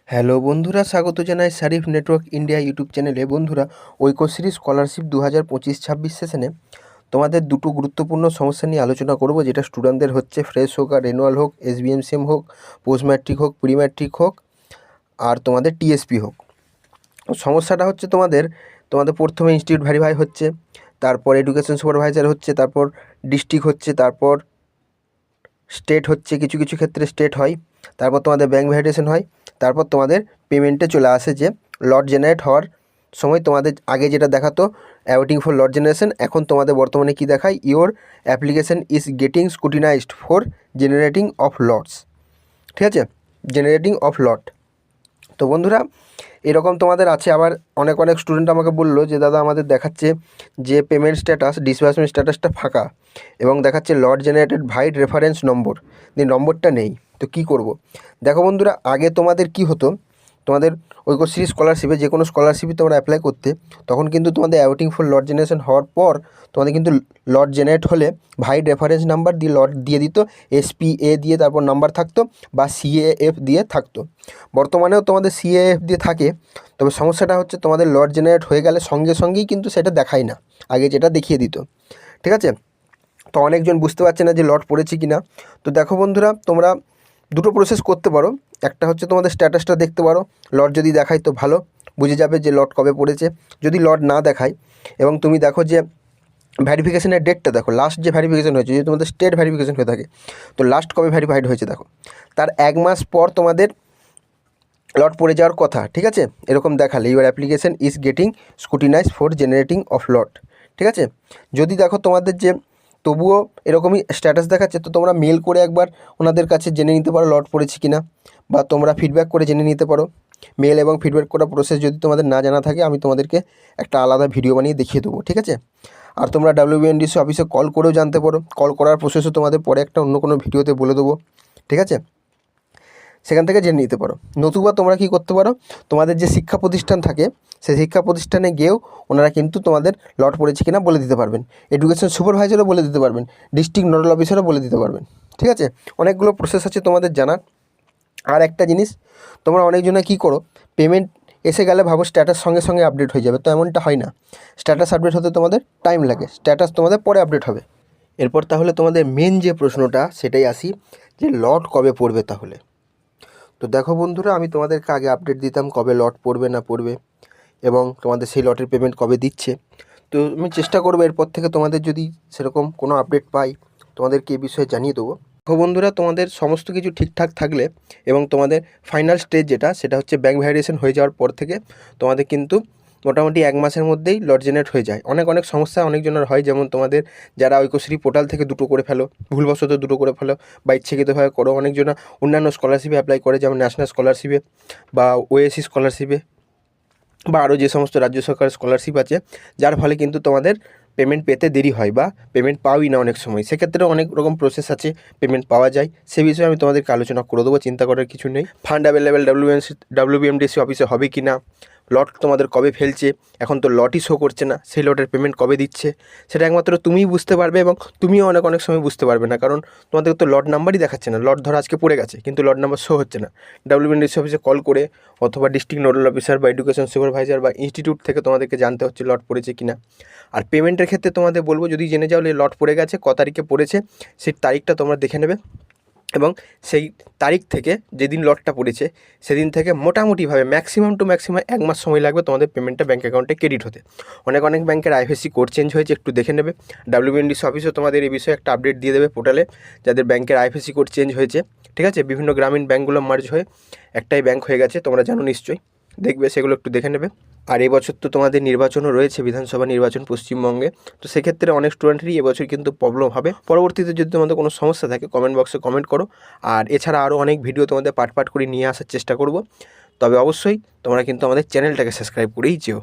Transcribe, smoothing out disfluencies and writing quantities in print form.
Hello বন্ধুরা, স্বাগত জানাই শারিফ নেটওয়ার্ক ইন্ডিয়া ইউটিউব চ্যানেলে। বন্ধুরা, ঐক্যশ্রী স্কলারশিপ 2025-26 সেশনে তোমাদের দুটো গুরুত্বপূর্ণ সমস্যা নিয়ে আলোচনা করব, যেটা স্টুডেন্টদের হচ্ছে, ফ্রেশ হোক আর রেনুয়াল হোক, SBMCM হোক, পোস্ট ম্যাট্রিক হোক, প্রি ম্যাট্রিক হোক, আর তোমাদের TSP হোক। সমস্যাটা হচ্ছে তোমাদের প্রথমে ইনস্টিটিউট ভেরিফাই হচ্ছে, তারপর এডুকেশন সুপারভাইজার হচ্ছে, তারপর ডিস্ট্রিক্ট হচ্ছে, তারপর স্টেট হচ্ছে, কিছু কিছু ক্ষেত্রে স্টেট হয়, তারপর তোমাদের ব্যাঙ্ক ভ্যালিডেশন হয়, তারপর তোমাদের পেমেন্টে চলে আসে যে লট জেনারেট হওয়ার সময় তোমাদের আগে যেটা দেখাতো অ্যাওয়েটিং ফর লট জেনারেশন, এখন তোমাদের বর্তমানে কি দেখায়, your application is getting scrutinized for generating of lots. ঠিক আছে, জেনারেটিং অফ লট। তো বন্ধুরা, এরকম তোমাদের আছে। আবার অনেক স্টুডেন্ট আমাকে বললো যে দাদা, আমাদের দেখাচ্ছে যে পেমেন্ট স্ট্যাটাস, ডিসবার্সমেন্ট স্ট্যাটাসটা ফাঁকা এবং দেখাচ্ছে লট জেনারেটেড ভাইড রেফারেন্স নম্বর, এই নম্বরটা নেই। তো কি করব? দেখো বন্ধুরা, আগে তোমাদের কি হতো, তোমাদের ঐক্যশ্রী স্কলারশিপে, যে কোনো স্কলারশিপে তোমরা অ্যাপ্লাই করতে, তখন কিন্তু তোমাদের অ্যাওয়েটিং ফর লট জেনারেশন হওয়ার পর তোমাদের কিন্তু লট জেনারেট হলে ভাইড রেফারেন্স নাম্বার দিয়ে লট দিয়ে দিত, SPA দিয়ে তারপর নাম্বার থাকতো, বা CAF দিয়ে থাকতো। বর্তমানেও তোমাদের CAF দিয়ে থাকে, তবে সমস্যাটা হচ্ছে তোমাদের লট জেনারেট হয়ে গেলে সঙ্গে সঙ্গেই কিন্তু সেটা দেখায় না, আগে যেটা দেখিয়ে দিত। ঠিক আছে, তো অনেকজন বুঝতে পারছে না যে লট পড়েছে কি না। তো দেখো বন্ধুরা, তোমরা দুটো প্রসেস করতে পারো। একটা হচ্ছে তোমাদের স্ট্যাটাসটা দেখতে পারো, লট যদি দেখায় তো ভালো, বুঝে যাবে যে লট কবে পড়েছে। যদি লট না দেখায় এবং তুমি দেখো যে ভ্যারিফিকেশনের ডেটটা দেখো, লাস্ট যে ভ্যারিফিকেশন হয়েছে, যদি তোমাদের স্টেট ভ্যারিফিকেশন হয়ে থাকে, তো লাস্ট কবে ভ্যারিফাইড হয়েছে দেখো, তার 1 মাস পর তোমাদের লট পড়ে যাওয়ার কথা। ঠিক আছে, এরকম দেখালে your application is getting scrutinise for generating of লট। ঠিক আছে, যদি দেখো তোমাদের যে তবুও এরকমই স্ট্যাটাস দেখাচ্ছে, তো তোমরা মেল করে একবার ওনাদের কাছে জেনে নিতে পারো লট পড়েছে কিনা, বা তোমরা ফিডব্যাক করে জেনে নিতে পারো। মেল এবং ফিডব্যাক করা প্রসেস যদি তোমাদের না জানা থাকে, আমি তোমাদেরকে একটা আলাদা ভিডিও বানিয়ে দেখিয়ে দেবো। ঠিক আছে, আর তোমরা WBNDC অফিসে কল করেও জানতে পারো, কল করার প্রসেসও তোমাদের পরে একটা অন্য কোনো ভিডিওতে বলে দেবো। ঠিক আছে, সেখান থেকে জেনে নিতে পারো। নতুবা তোমরা কি করতে পারো, তোমাদের যে শিক্ষা প্রতিষ্ঠান থাকে, সেই শিক্ষা প্রতিষ্ঠানে গিয়েও ওনারা কিন্তু তোমাদের লট পড়েছে কিনা বলে দিতে পারবেন। এডুকেশন সুপারভাইজারও বলে দিতে পারবেন, ডিস্ট্রিক্ট নোডাল অফিসারও বলে দিতে পারবেন। ঠিক আছে, অনেকগুলো প্রসেস আছে তোমাদের জানার। আর একটা জিনিস, তোমরা অনেকজনে কী করো, পেমেন্ট এসে গেলে ভাবো স্ট্যাটাস সঙ্গে সঙ্গে আপডেট হয়ে যাবে, তো এমনটা হয় না। স্ট্যাটাস আপডেট হতে তোমাদের টাইম লাগে, স্ট্যাটাস তোমাদের পরে আপডেট হবে। এরপর তাহলে তোমাদের মেন যে প্রশ্নটা, সেটাই আসি, যে লট কবে পড়বে তাহলে। তো দেখো বন্ধুরা, আমি তোমাদেরকে আগে আপডেট দিতাম কবে লট পড়বে না পড়বে, এবং তোমাদের সেই লটের পেমেন্ট কবে দিচ্ছে। তো আমি চেষ্টা করবো এরপর থেকে তোমাদের যদি সেরকম কোনো আপডেট পাই, তোমাদেরকে এই বিষয়ে জানিয়ে দেবো। দেখো বন্ধুরা, তোমাদের সমস্ত কিছু ঠিকঠাক থাকলে এবং তোমাদের ফাইনাল স্টেজ যেটা, সেটা হচ্ছে ব্যাঙ্ক ভ্যালিডেশন হয়ে যাওয়ার পর থেকে তোমাদের কিন্তু মোটামুটি 1 মাসের মধ্যেই লট জেনারেট হয়ে যায়। অনেক সমস্যা অনেকজনের হয়, যেমন তোমাদের যারা ঐক্যশ্রী পোর্টাল থেকে দুটো করে ফেলো, ভুলবশত দুটো করে ফেলো, বা ইচ্ছাকৃতভাবে করো। অনেকজন অন্যান্য স্কলারশিপে অ্যাপ্লাই করে, যেমন ন্যাশনাল স্কলারশিপে বা ওএসসি স্কলারশিপে, বা আরও যে সমস্ত রাজ্য সরকারের স্কলারশিপ আছে, যার ফলে কিন্তু তোমাদের পেমেন্ট পেতে দেরি হয় বা পেমেন্ট পাওই না অনেক সময়। সেক্ষেত্রে অনেক রকম প্রসেস আছে, পেমেন্ট পাওয়া যায়। সে বিষয়ে আমি তোমাদেরকে আলোচনা করে দেবো, চিন্তা করার কিছু নেই। ফান্ড অ্যাভেলেবেল WBMDC অফিসে হবে কি না, লট তোমাদের কবে ফেলছে, এখন তো লটই শো করছে না, সেই লটের পেমেন্ট কবে দিচ্ছে, সেটা একমাত্র তুমিই বুঝতে পারবে, এবং তুমিও অনেক সময় বুঝতে পারবে না, কারণ তোমাদের তো লট নাম্বারই দেখাচ্ছে না। লট ধরো আজকে পড়ে গেছে, কিন্তু লট নাম্বার শো হচ্ছে না। WBMDC অফিসে কল করে অথবা ডিস্ট্রিক্ট নোডাল অফিসার বা এডুকেশন সুপারভাইজার বা ইনস্টিটিউট থেকে তোমাদেরকে জানতে হচ্ছে লট পড়েছে কিনা। আর পেমেন্টের ক্ষেত্রে তোমাদের বলবো, যদি জেনে যাও লট পড়ে গেছে, ক তারিখে পড়েছে, সেই তারিখটা তোমরা দেখে নেবে, এবং সেই তারিখ থেকে যেদিন লটটা পড়েছে সেদিন থেকে মোটামুটিভাবে ম্যাক্সিমাম টু ম্যাক্সিমাম 1 মাস সময় লাগবে তোমাদের পেমেন্টটা ব্যাঙ্ক অ্যাকাউন্টে ক্রেডিট হতে। অনেক ব্যাঙ্কের IFSC কোড চেঞ্জ হয়েছে, একটু দেখে নেবে। WBNDC অফিসও তোমাদের এই বিষয়ে একটা আপডেট দিয়ে দেবে পোর্টালে, যাদের ব্যাঙ্কের IFSC কোড চেঞ্জ হয়েছে। ঠিক আছে, বিভিন্ন গ্রামীণ ব্যাঙ্কগুলো মার্জ হয়ে একটাই ব্যাঙ্ক হয়ে গেছে, তোমরা জানো নিশ্চয়ই, দেখবে, সেগুলো একটু দেখে নেবে। আর এবছর তো তোমাদের নির্বাচনও রয়েছে, বিধানসভা নির্বাচন পশ্চিমবঙ্গে। তো সেক্ষেত্রে অনেক স্টুডেন্টেরই এবছর কিন্তু প্রবলেম হবে। পরবর্তীতে যদি তোমাদের কোনো সমস্যা থাকে, কমেন্ট বক্সে কমেন্ট করো। আর এছাড়া আরও অনেক ভিডিও তোমাদের পার্ট করে নিয়ে আসার চেষ্টা করব। তবে অবশ্যই তোমরা কিন্তু আমাদের চ্যানেলটাকে সাবস্ক্রাইব করেই যেও।